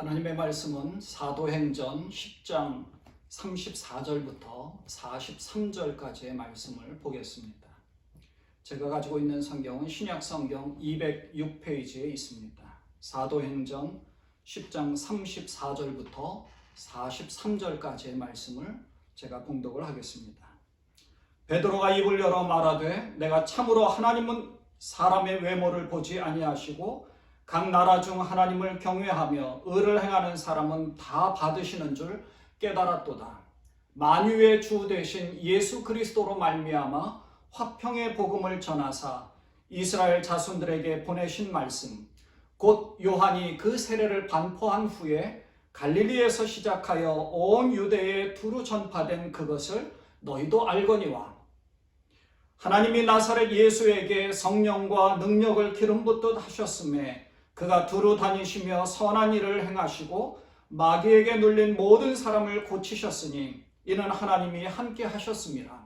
하나님의 말씀은 사도행전 10장 34절부터 43절까지의 말씀을 보겠습니다. 제가 가지고 있는 성경은 신약성경 206페이지에 있습니다. 사도행전 10장 34절부터 43절까지의 말씀을 제가 봉독을 하겠습니다. 베드로가 입을 열어 말하되 내가 참으로 하나님은 사람의 외모를 보지 아니하시고 각 나라 중 하나님을 경외하며 의를 행하는 사람은 다 받으시는 줄 깨달았도다. 만유의 주 되신 예수 그리스도로 말미암아 화평의 복음을 전하사 이스라엘 자손들에게 보내신 말씀 곧 요한이 그 세례를 반포한 후에 갈릴리에서 시작하여 온 유대에 두루 전파된 그것을 너희도 알거니와 하나님이 나사렛 예수에게 성령과 능력을 기름 붓듯 하셨음에 그가 두루 다니시며 선한 일을 행하시고 마귀에게 눌린 모든 사람을 고치셨으니 이는 하나님이 함께 하셨습니다.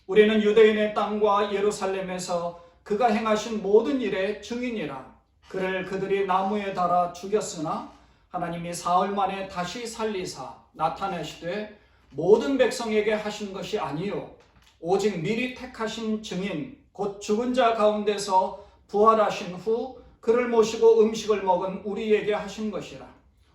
우리는 유대인의 땅과 예루살렘에서 그가 행하신 모든 일의 증인이라. 그를 그들이 나무에 달아 죽였으나 하나님이 사흘 만에 다시 살리사 나타내시되 모든 백성에게 하신 것이 아니요 오직 미리 택하신 증인 곧 죽은 자 가운데서 부활하신 후 그를 모시고 음식을 먹은 우리에게 하신 것이라.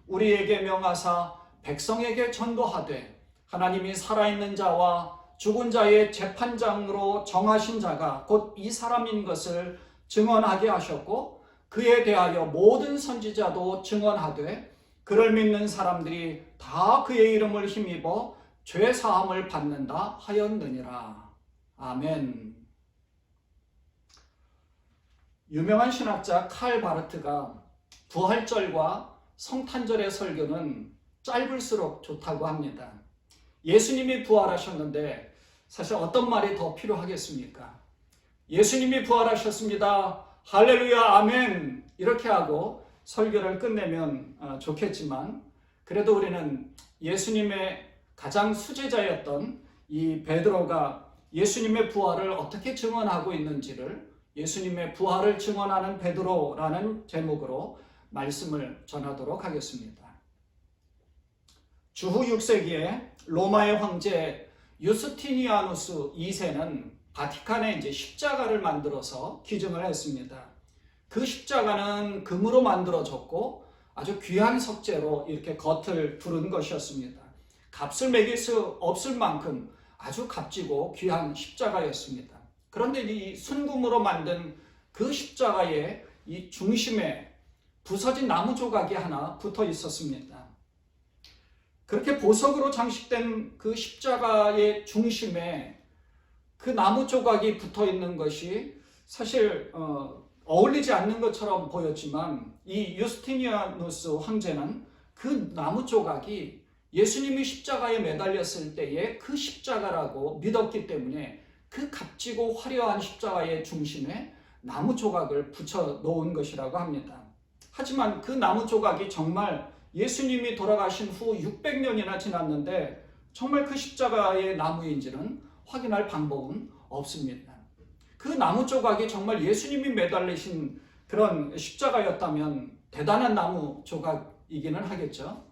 우리에게 명하사 백성에게 전도하되 하나님이 살아있는 자와 죽은 자의 재판장으로 정하신 자가 곧 이 사람인 것을 증언하게 하셨고 그에 대하여 모든 선지자도 증언하되 그를 믿는 사람들이 다 그의 이름을 힘입어 죄 사함을 받는다 하였느니라. 아멘. 유명한 신학자 칼 바르트가 부활절과 성탄절의 설교는 짧을수록 좋다고 합니다. 예수님이 부활하셨는데 사실 어떤 말이 더 필요하겠습니까? 예수님이 부활하셨습니다. 할렐루야 아멘 이렇게 하고 설교를 끝내면 좋겠지만 그래도 우리는 예수님의 가장 수제자였던 이 베드로가 예수님의 부활을 어떻게 증언하고 있는지를 예수님의 부활을 증언하는 베드로라는 제목으로 말씀을 전하도록 하겠습니다. 주후 6세기에 로마의 황제 유스티니아누스 2세는 바티칸에 십자가를 만들어서 기증을 했습니다. 그 십자가는 금으로 만들어졌고 아주 귀한 석재로 이렇게 겉을 두른 것이었습니다. 값을 매길 수 없을 만큼 아주 값지고 귀한 십자가였습니다. 그런데 이 순금으로 만든 그 십자가의 이 중심에 부서진 나무 조각이 하나 붙어 있었습니다. 그렇게 보석으로 장식된 그 십자가의 중심에 그 나무 조각이 붙어 있는 것이 사실 어울리지 않는 것처럼 보였지만 이 유스티니아누스 황제는 그 나무 조각이 예수님이 십자가에 매달렸을 때의 그 십자가라고 믿었기 때문에 그 값지고 화려한 십자가의 중심에 나무 조각을 붙여 놓은 것이라고 합니다. 하지만 그 나무 조각이 정말 예수님이 돌아가신 후 600년이나 지났는데 정말 그 십자가의 나무인지는 확인할 방법은 없습니다. 그 나무 조각이 정말 예수님이 매달리신 그런 십자가였다면 대단한 나무 조각이기는 하겠죠.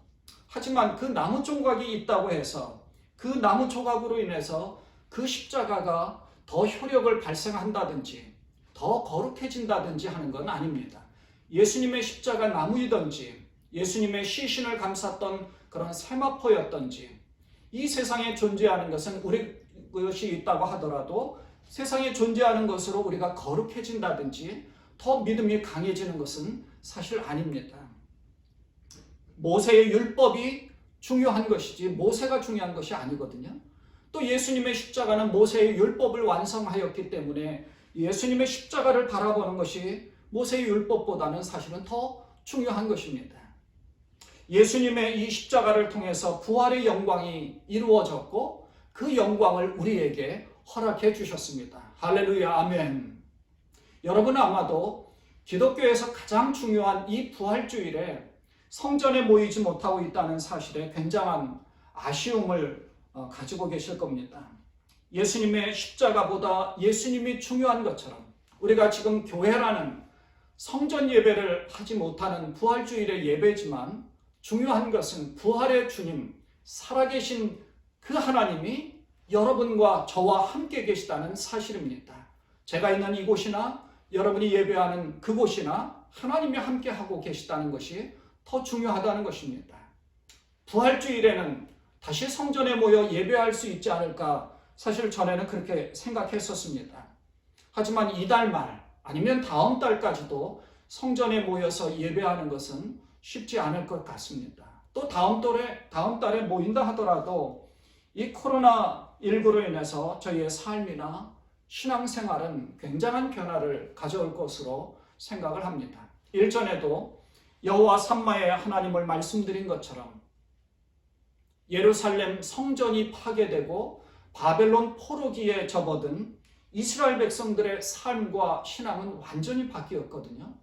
하지만 그 나무 조각이 있다고 해서 그 나무 조각으로 인해서 그 십자가가 더 효력을 발생한다든지 더 거룩해진다든지 하는 건 아닙니다. 예수님의 십자가 나무이든지 예수님의 시신을 감쌌던 그런 세마포였든지 이 세상에 존재하는 것은 우리 것이 있다고 하더라도 세상에 존재하는 것으로 우리가 거룩해진다든지 더 믿음이 강해지는 것은 사실 아닙니다. 모세의 율법이 중요한 것이지 모세가 중요한 것이 아니거든요. 또 예수님의 십자가는 모세의 율법을 완성하였기 때문에 예수님의 십자가를 바라보는 것이 모세의 율법보다는 사실은 더 중요한 것입니다. 예수님의 이 십자가를 통해서 부활의 영광이 이루어졌고 그 영광을 우리에게 허락해 주셨습니다. 할렐루야 아멘. 여러분은 아마도 기독교에서 가장 중요한 이 부활주일에 성전에 모이지 못하고 있다는 사실에 굉장한 아쉬움을 가지고 계실 겁니다. 예수님의 십자가보다 예수님이 중요한 것처럼 우리가 지금 교회라는 성전 예배를 하지 못하는 부활주일의 예배지만 중요한 것은 부활의 주님, 살아계신 그 하나님이 여러분과 저와 함께 계시다는 사실입니다. 제가 있는 이곳이나 여러분이 예배하는 그곳이나 하나님이 함께 하고 계시다는 것이 더 중요하다는 것입니다. 부활주일에는 다시 성전에 모여 예배할 수 있지 않을까, 사실 전에는 그렇게 생각했었습니다. 하지만 이달 말 아니면 다음 달까지도 성전에 모여서 예배하는 것은 쉽지 않을 것 같습니다. 또 다음 달에 모인다 하더라도 이 코로나19로 인해서 저희의 삶이나 신앙생활은 굉장한 변화를 가져올 것으로 생각을 합니다. 일전에도 여호와 삼마의 하나님을 말씀드린 것처럼 예루살렘 성전이 파괴되고 바벨론 포로기에 접어든 이스라엘 백성들의 삶과 신앙은 완전히 바뀌었거든요.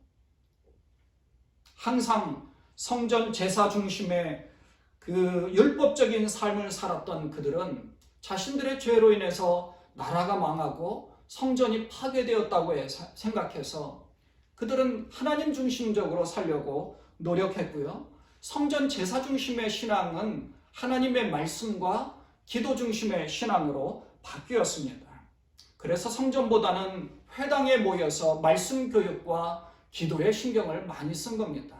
항상 성전 제사 중심의 그 율법적인 삶을 살았던 그들은 자신들의 죄로 인해서 나라가 망하고 성전이 파괴되었다고 생각해서 그들은 하나님 중심적으로 살려고 노력했고요. 성전 제사 중심의 신앙은 하나님의 말씀과 기도 중심의 신앙으로 바뀌었습니다. 그래서 성전보다는 회당에 모여서 말씀 교육과 기도에 신경을 많이 쓴 겁니다.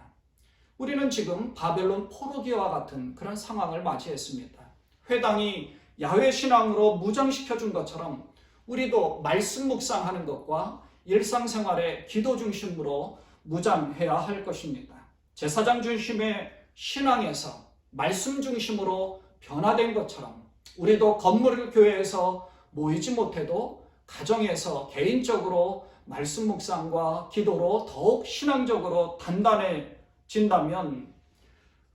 우리는 지금 바벨론 포로기와 같은 그런 상황을 맞이했습니다. 회당이 야훼 신앙으로 무장시켜 준 것처럼 우리도 말씀 묵상하는 것과 일상생활의 기도 중심으로 무장해야 할 것입니다. 제사장 중심의 신앙에서 말씀 중심으로 변화된 것처럼 우리도 건물 교회에서 모이지 못해도 가정에서 개인적으로 말씀 묵상과 기도로 더욱 신앙적으로 단단해진다면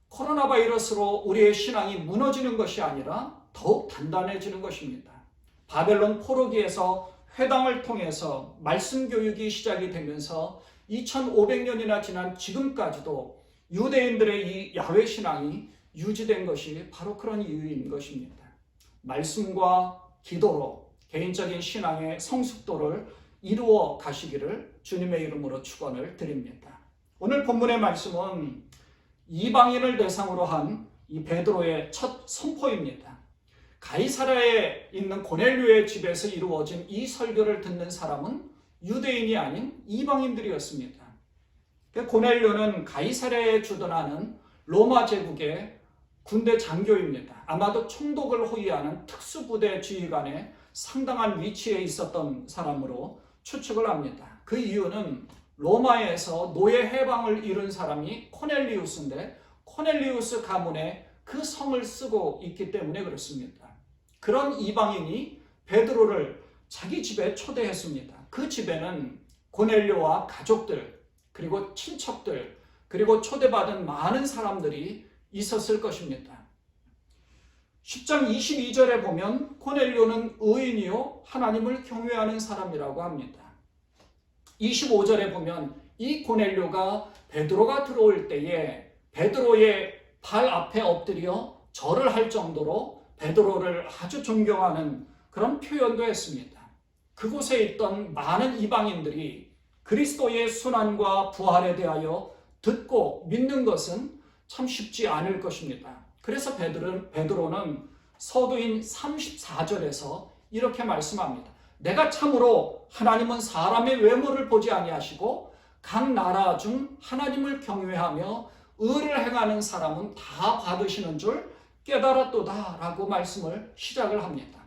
코로나 바이러스로 우리의 신앙이 무너지는 것이 아니라 더욱 단단해지는 것입니다. 바벨론 포로기에서 회당을 통해서 말씀 교육이 시작이 되면서 2500년이나 지난 지금까지도 유대인들의 이 야훼 신앙이 유지된 것이 바로 그런 이유인 것입니다. 말씀과 기도로 개인적인 신앙의 성숙도를 이루어 가시기를 주님의 이름으로 축원을 드립니다. 오늘 본문의 말씀은 이방인을 대상으로 한 이 베드로의 첫 선포입니다. 가이사랴에 있는 고넬료의 집에서 이루어진 이 설교를 듣는 사람은 유대인이 아닌 이방인들이었습니다. 고넬료는 가이사랴에 주둔하는 로마 제국의 군대 장교입니다. 아마도 총독을 호위하는 특수부대 지휘관의 상당한 위치에 있었던 사람으로 추측을 합니다. 그 이유는 로마에서 노예 해방을 이룬 사람이 코넬리우스인데 코넬리우스 가문에 그 성을 쓰고 있기 때문에 그렇습니다. 그런 이방인이 베드로를 자기 집에 초대했습니다. 그 집에는 고넬료와 가족들, 그리고 친척들, 그리고 초대받은 많은 사람들이 있었을 것입니다. 10장 22절에 보면 고넬료는 의인이요 하나님을 경외하는 사람이라고 합니다. 25절에 보면 이 고넬료가 베드로가 들어올 때에 베드로의 발 앞에 엎드려 절을 할 정도로 베드로를 아주 존경하는 그런 표현도 했습니다. 그곳에 있던 많은 이방인들이 그리스도의 순환과 부활에 대하여 듣고 믿는 것은 참 쉽지 않을 것입니다. 그래서 베드로는 서두인 34절에서 이렇게 말씀합니다. 내가 참으로 하나님은 사람의 외모를 보지 아니하시고 각 나라 중 하나님을 경외하며 의를 행하는 사람은 다 받으시는 줄 깨달았도다 라고 말씀을 시작을 합니다.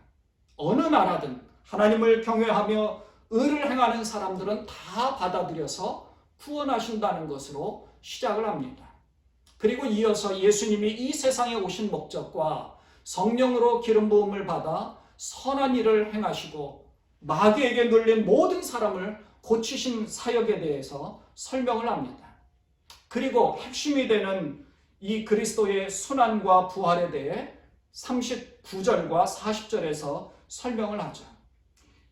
어느 나라든 하나님을 경외하며 의를 행하는 사람들은 다 받아들여서 구원하신다는 것으로 시작을 합니다. 그리고 이어서 예수님이 이 세상에 오신 목적과 성령으로 기름 부음을 받아 선한 일을 행하시고 마귀에게 눌린 모든 사람을 고치신 사역에 대해서 설명을 합니다. 그리고 핵심이 되는 이 그리스도의 순환과 부활에 대해 39절과 40절에서 설명을 하죠.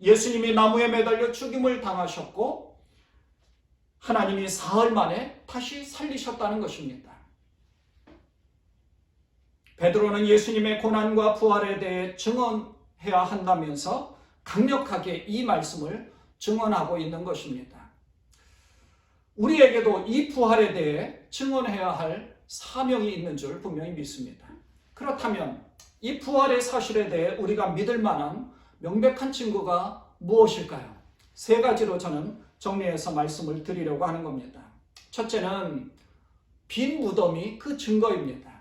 예수님이 나무에 매달려 죽임을 당하셨고 하나님이 사흘 만에 다시 살리셨다는 것입니다. 베드로는 예수님의 고난과 부활에 대해 증언해야 한다면서 강력하게 이 말씀을 증언하고 있는 것입니다. 우리에게도 이 부활에 대해 증언해야 할 사명이 있는 줄 분명히 믿습니다. 그렇다면 이 부활의 사실에 대해 우리가 믿을 만한 명백한 증거가 무엇일까요? 세 가지로 저는 정리해서 말씀을 드리려고 하는 겁니다. 첫째는 빈 무덤이 그 증거입니다.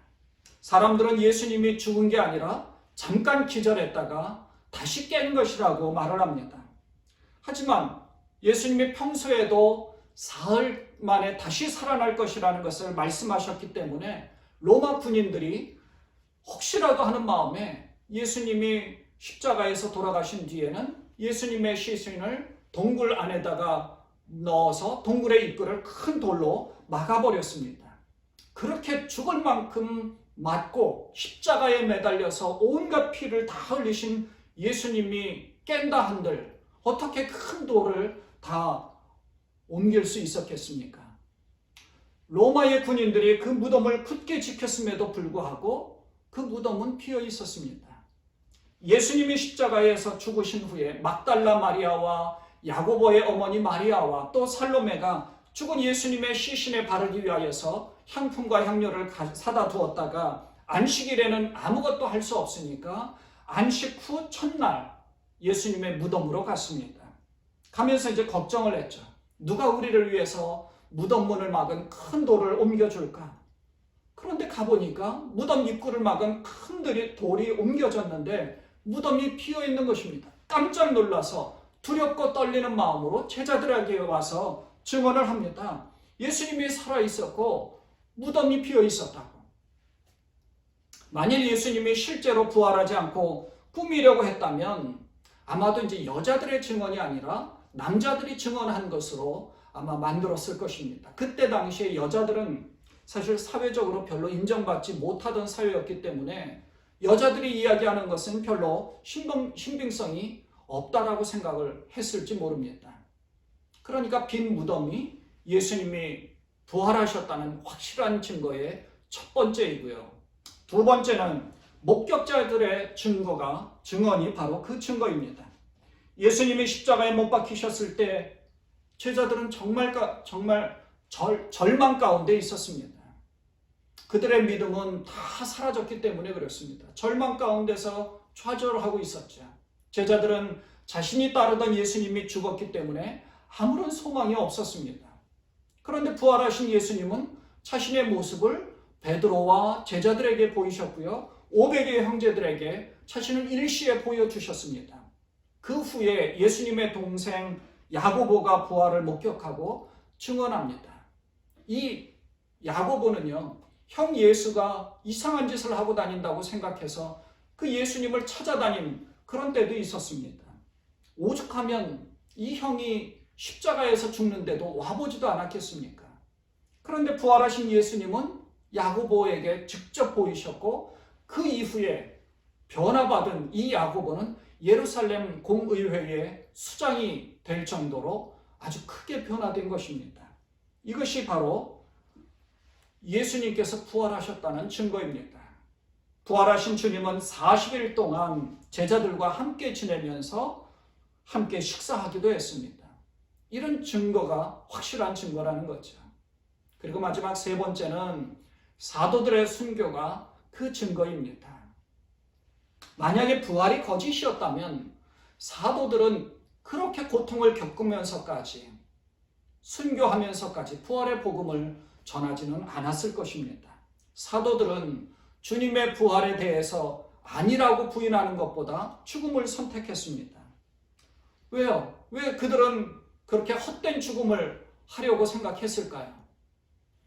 사람들은 예수님이 죽은 게 아니라 잠깐 기절했다가 다시 깬 것이라고 말을 합니다. 하지만 예수님이 평소에도 사흘 만에 다시 살아날 것이라는 것을 말씀하셨기 때문에 로마 군인들이 혹시라도 하는 마음에 예수님이 십자가에서 돌아가신 뒤에는 예수님의 시신을 동굴 안에다가 넣어서 동굴의 입구를 큰 돌로 막아버렸습니다. 그렇게 죽을 만큼 맞고 십자가에 매달려서 온갖 피를 다 흘리신 예수님이 깬다 한들 어떻게 큰 돌을 다 옮길 수 있었겠습니까? 로마의 군인들이 그 무덤을 굳게 지켰음에도 불구하고 그 무덤은 비어 있었습니다. 예수님이 십자가에서 죽으신 후에 막달라 마리아와 야고보의 어머니 마리아와 또 살로메가 죽은 예수님의 시신에 바르기 위하여서 향품과 향료를 사다 두었다가 안식일에는 아무것도 할 수 없으니까 안식 후 첫날 예수님의 무덤으로 갔습니다. 가면서 이제 걱정을 했죠. 누가 우리를 위해서 무덤 문을 막은 큰 돌을 옮겨줄까? 그런데 가보니까 무덤 입구를 막은 큰 돌이 옮겨졌는데 무덤이 비어있는 것입니다. 깜짝 놀라서 두렵고 떨리는 마음으로 제자들에게 와서 증언을 합니다. 예수님이 살아있었고 무덤이 비어있었다고. 만일 예수님이 실제로 부활하지 않고 꾸미려고 했다면 아마도 이제 여자들의 증언이 아니라 남자들이 증언한 것으로 아마 만들었을 것입니다. 그때 당시에 여자들은 사실 사회적으로 별로 인정받지 못하던 사회였기 때문에 여자들이 이야기하는 것은 별로 신빙성이 없다라고 생각을 했을지 모릅니다. 그러니까 빈 무덤이 예수님이 부활하셨다는 확실한 증거의 첫 번째이고요. 두 번째는 목격자들의 증언이 바로 그 증거입니다. 예수님이 십자가에 못 박히셨을 때 제자들은 정말 절망 가운데 있었습니다. 그들의 믿음은 다 사라졌기 때문에 그렇습니다. 절망 가운데서 좌절하고 있었죠. 제자들은 자신이 따르던 예수님이 죽었기 때문에 아무런 소망이 없었습니다. 그런데 부활하신 예수님은 자신의 모습을 베드로와 제자들에게 보이셨고요. 500의 형제들에게 자신을 일시에 보여주셨습니다. 그 후에 예수님의 동생 야고보가 부활을 목격하고 증언합니다. 이 야고보는요, 형 예수가 이상한 짓을 하고 다닌다고 생각해서 그 예수님을 찾아다닌 그런 때도 있었습니다. 오죽하면 이 형이 십자가에서 죽는데도 와보지도 않았겠습니까? 그런데 부활하신 예수님은 야고보에게 직접 보이셨고 그 이후에 변화받은 이 야고보는 예루살렘 공의회의 수장이 될 정도로 아주 크게 변화된 것입니다. 이것이 바로 예수님께서 부활하셨다는 증거입니다. 부활하신 주님은 40일 동안 제자들과 함께 지내면서 함께 식사하기도 했습니다. 이런 증거가 확실한 증거라는 거죠. 그리고 마지막 세 번째는 사도들의 순교가 그 증거입니다. 만약에 부활이 거짓이었다면 사도들은 그렇게 고통을 겪으면서까지 순교하면서까지 부활의 복음을 전하지는 않았을 것입니다. 사도들은 주님의 부활에 대해서 아니라고 부인하는 것보다 죽음을 선택했습니다. 왜요? 왜 그들은 그렇게 헛된 죽음을 하려고 생각했을까요?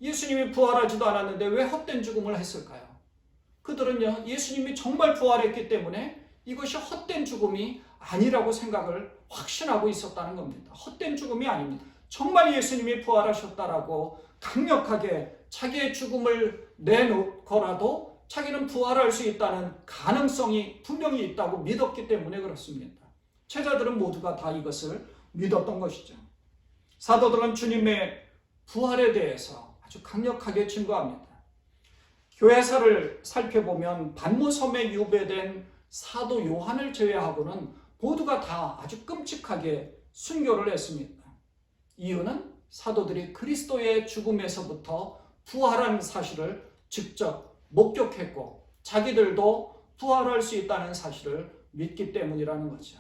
예수님이 부활하지도 않았는데 왜 헛된 죽음을 했을까요? 그들은요, 예수님이 정말 부활했기 때문에 이것이 헛된 죽음이 아니라고 생각을 확신하고 있었다는 겁니다. 헛된 죽음이 아닙니다. 정말 예수님이 부활하셨다라고 강력하게 자기의 죽음을 내놓고라도 자기는 부활할 수 있다는 가능성이 분명히 있다고 믿었기 때문에 그렇습니다. 제자들은 모두가 다 이것을 믿었던 것이죠. 사도들은 주님의 부활에 대해서 아주 강력하게 증거합니다. 교회사를 살펴보면 반모섬에 유배된 사도 요한을 제외하고는 모두가 다 아주 끔찍하게 순교를 했습니다. 이유는 사도들이 그리스도의 죽음에서부터 부활한 사실을 직접 목격했고 자기들도 부활할 수 있다는 사실을 믿기 때문이라는 거죠.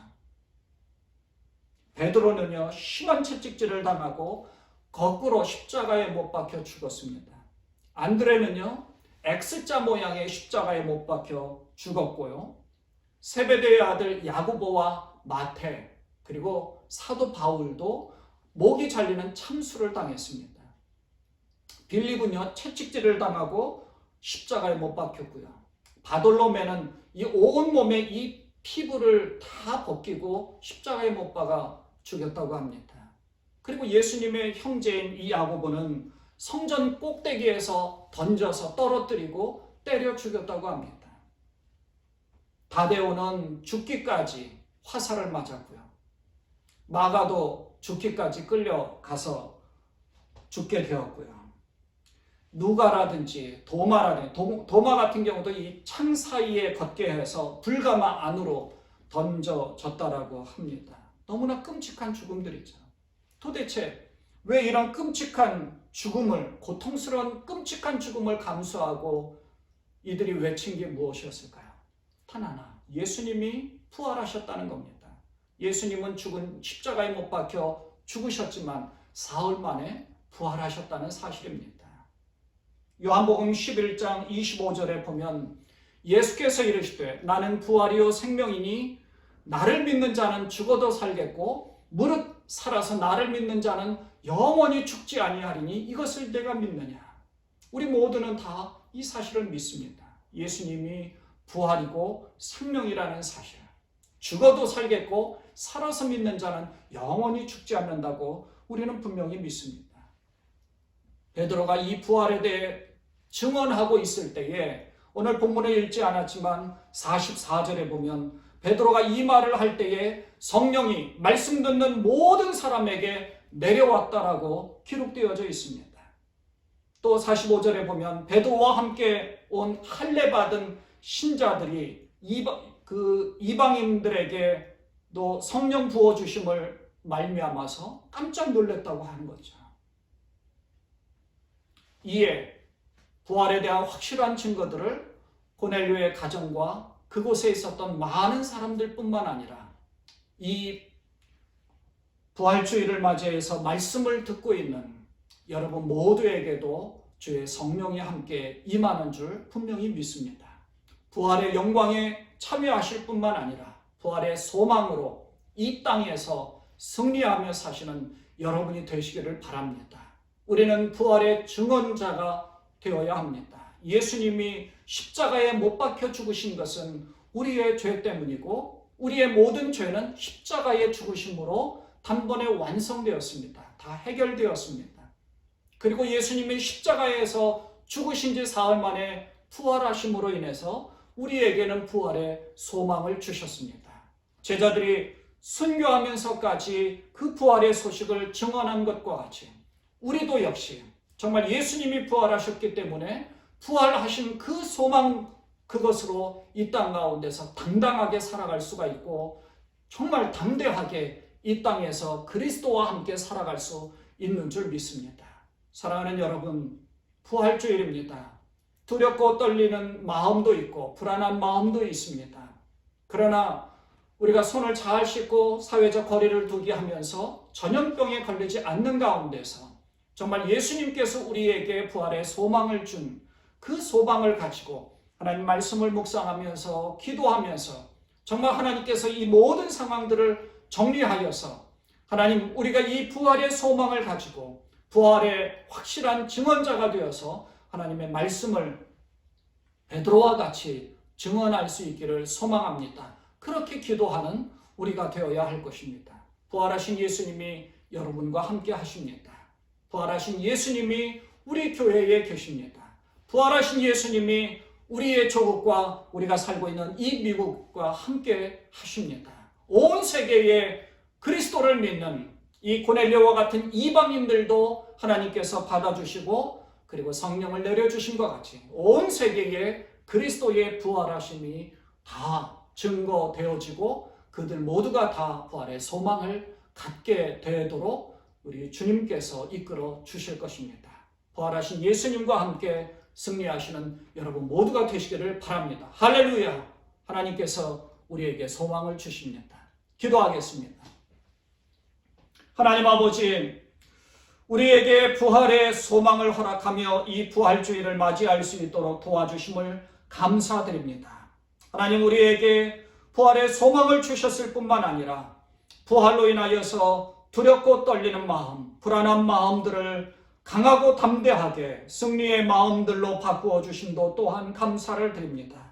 베드로는요, 심한 채찍질을 당하고 거꾸로 십자가에 못 박혀 죽었습니다. 안드레는요, X자 모양의 십자가에 못 박혀 죽었고요. 세베대의 아들 야고보와 마태, 그리고 사도 바울도 목이 잘리는 참수를 당했습니다. 빌립은요, 채찍질을 당하고 십자가에 못 박혔고요. 바돌로메는 이 온몸에 이 피부를 다 벗기고 십자가에 못 박아 죽였다고 합니다. 그리고 예수님의 형제인 이 야고보는 성전 꼭대기에서 던져서 떨어뜨리고 때려 죽였다고 합니다. 다데오는 죽기까지 화살을 맞았고요. 마가도 죽기까지 끌려가서 죽게 되었고요. 누가라든지 도마 같은 경우도 이 창 사이에 걷게 해서 불가마 안으로 던져졌다라고 합니다. 너무나 끔찍한 죽음들이죠. 도대체 왜 이런 끔찍한 죽음을, 고통스러운 끔찍한 죽음을 감수하고 이들이 외친 게 무엇이었을까요? 단 하나, 예수님이 부활하셨다는 겁니다. 예수님은 십자가에 못 박혀 죽으셨지만 사흘 만에 부활하셨다는 사실입니다. 요한복음 11장 25절에 보면 예수께서 이르시되 나는 부활이요 생명이니 나를 믿는 자는 죽어도 살겠고 무릇 살아서 나를 믿는 자는 영원히 죽지 아니하리니 이것을 내가 믿느냐. 우리 모두는 다 이 사실을 믿습니다. 예수님이 부활이고 생명이라는 사실. 죽어도 살겠고 살아서 믿는 자는 영원히 죽지 않는다고 우리는 분명히 믿습니다. 베드로가 이 부활에 대해 증언하고 있을 때에 오늘 본문에 읽지 않았지만 44절에 보면 베드로가 이 말을 할 때에 성령이 말씀 듣는 모든 사람에게 내려왔다라고 기록되어져 있습니다. 또 45절에 보면 베드로와 함께 온 할례 받은 신자들이 이방인들에게도 성령 부어주심을 말미암아서 깜짝 놀랐다고 하는 거죠. 이에 부활에 대한 확실한 증거들을 고넬료의 가정과 그곳에 있었던 많은 사람들뿐만 아니라 이 부활주의를 맞이해서 말씀을 듣고 있는 여러분 모두에게도 주의 성령이 함께 임하는 줄 분명히 믿습니다. 부활의 영광에 참여하실 뿐만 아니라 부활의 소망으로 이 땅에서 승리하며 사시는 여러분이 되시기를 바랍니다. 우리는 부활의 증언자가 되어야 합니다. 예수님이 십자가에 못 박혀 죽으신 것은 우리의 죄 때문이고 우리의 모든 죄는 십자가에 죽으심으로 단번에 완성되었습니다. 다 해결되었습니다. 그리고 예수님이 십자가에서 죽으신 지 사흘 만에 부활하심으로 인해서 우리에게는 부활의 소망을 주셨습니다. 제자들이 순교하면서까지 그 부활의 소식을 증언한 것과 같이 우리도 역시 정말 예수님이 부활하셨기 때문에 부활하신 그 소망 그것으로 이 땅 가운데서 당당하게 살아갈 수가 있고 정말 담대하게 이 땅에서 그리스도와 함께 살아갈 수 있는 줄 믿습니다. 사랑하는 여러분, 부활주일입니다. 두렵고 떨리는 마음도 있고 불안한 마음도 있습니다. 그러나 우리가 손을 잘 씻고 사회적 거리를 두게 하면서 전염병에 걸리지 않는 가운데서 정말 예수님께서 우리에게 부활의 소망을 준 그 소망을 가지고 하나님 말씀을 묵상하면서 기도하면서 정말 하나님께서 이 모든 상황들을 정리하여서 하나님 우리가 이 부활의 소망을 가지고 부활의 확실한 증언자가 되어서 하나님의 말씀을 베드로와 같이 증언할 수 있기를 소망합니다. 그렇게 기도하는 우리가 되어야 할 것입니다. 부활하신 예수님이 여러분과 함께 하십니다. 부활하신 예수님이 우리 교회에 계십니다. 부활하신 예수님이 우리의 조국과 우리가 살고 있는 이 미국과 함께 하십니다. 온 세계에 그리스도를 믿는 이 고넬료와 같은 이방인들도 하나님께서 받아주시고 그리고 성령을 내려주신 것 같이 온 세계에 그리스도의 부활하심이 다 증거되어지고 그들 모두가 다 부활의 소망을 갖게 되도록 우리 주님께서 이끌어 주실 것입니다. 부활하신 예수님과 함께 승리하시는 여러분 모두가 되시기를 바랍니다. 할렐루야! 하나님께서 우리에게 소망을 주십니다. 기도하겠습니다. 하나님 아버지, 우리에게 부활의 소망을 허락하며 이 부활주의를 맞이할 수 있도록 도와주심을 감사드립니다. 하나님, 우리에게 부활의 소망을 주셨을 뿐만 아니라 부활로 인하여서 두렵고 떨리는 마음, 불안한 마음들을 강하고 담대하게 승리의 마음들로 바꾸어 주심도 또한 감사를 드립니다.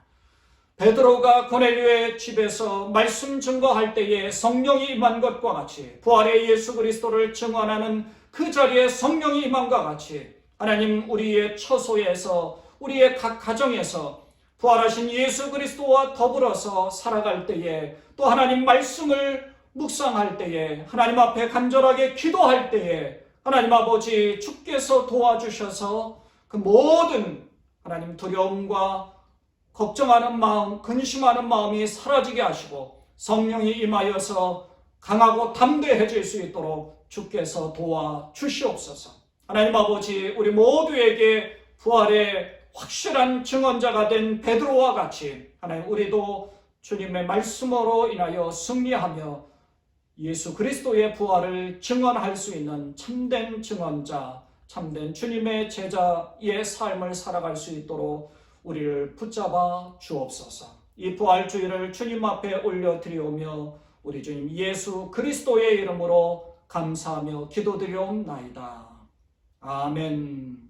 베드로가 고넬료의 집에서 말씀 증거할 때에 성령이 임한 것과 같이 부활의 예수 그리스도를 증언하는 그 자리에 성령이 임함과 같이 하나님, 우리의 처소에서 우리의 각 가정에서 부활하신 예수 그리스도와 더불어서 살아갈 때에 또 하나님 말씀을 묵상할 때에 하나님 앞에 간절하게 기도할 때에 하나님 아버지, 주께서 도와주셔서 그 모든 하나님 두려움과 걱정하는 마음, 근심하는 마음이 사라지게 하시고 성령이 임하여서 강하고 담대해질 수 있도록 주께서 도와주시옵소서. 하나님 아버지, 우리 모두에게 부활의 확실한 증언자가 된 베드로와 같이 하나님, 우리도 주님의 말씀으로 인하여 승리하며 예수 그리스도의 부활을 증언할 수 있는 참된 증언자, 참된 주님의 제자의 삶을 살아갈 수 있도록 우리를 붙잡아 주옵소서. 이 부활주의를 주님 앞에 올려드리오며 우리 주님 예수 그리스도의 이름으로 감사하며 기도드리옵나이다. 아멘.